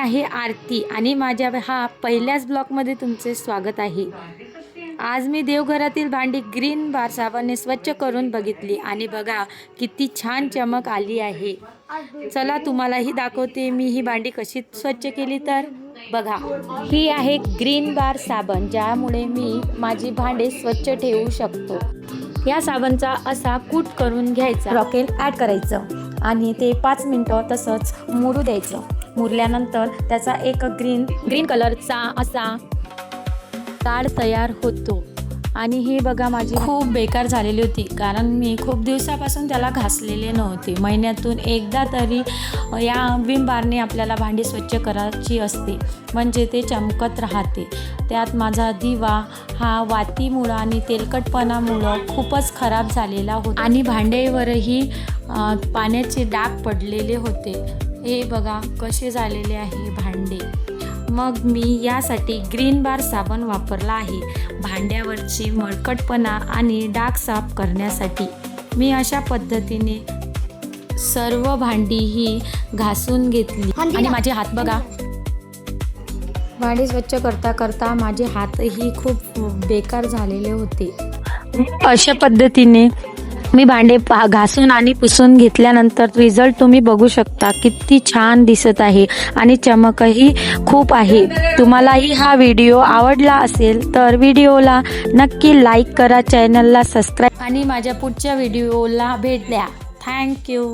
आहे आरती आणि माझ्या हा पहिल्याच ब्लॉगमध्ये तुमचे स्वागत आहे। आज मी देवघरातील भांडी ग्रीन बार साबणाने स्वच्छ करून बघितली आणि बघा किती छान चमक आली आहे। चला तुम्हालाही दाखवते मी ही भांडी कशी स्वच्छ केली तर बघा। ही आहे ग्रीन बार साबण ज्यामुळे मी माझी भांडे स्वच्छ ठेवू शकतो। या साबणचा असा कूट करून घ्यायचा, रॉकेल ॲड करायचं आणि ते 5 मिनिटं तसंच मुरू द्यायचं। मुरल्यानंतर त्याचा एक ग्रीन कलरचा असा ताड तयार होतो। आणि ही बघा माझी खूप बेकार झालेली होती कारण मी खूप दिवसापासून त्याला घासलेले नव्हते। महिन्यातून एकदा तरी या विम बारने आपल्याला भांडी स्वच्छ करायची असते म्हणजे ते चमकत राहते। त्यात माझा दिवा हा वातीमुळे आणि तेलकटपणामुळे खूपच खराब झालेला होता आणि भांड्यावरही पाण्याचे डाग पडलेले होते। हे बघा कसे झालेले आहे भांडे। मग मी यासाठी ग्रीन बार साबण वापरला आहे भांड्यावरची मळकटपणा आणि डाग साफ करण्यासाठी। मी अशा पद्धतीने सर्व भांडी ही घासून घेतली आणि माझे हात बघा, भांडी स्वच्छ करता करता माझे हातही खूप बेकार झालेले होते। अशा पद्धतीने मी भांडे घासून आणि पुसून घेतल्यानंतर रिझल्ट तुम्ही बघू शकता किती छान दिसत आहे आणि चमकही खूप आहे। तुम्हालाही हा व्हिडिओ आवडला असेल तर व्हिडिओला नक्की लाईक करा, चॅनलला सबस्क्राईब आणि माझ्या पुढच्या व्हिडिओला भेट द्या। थँक्यू।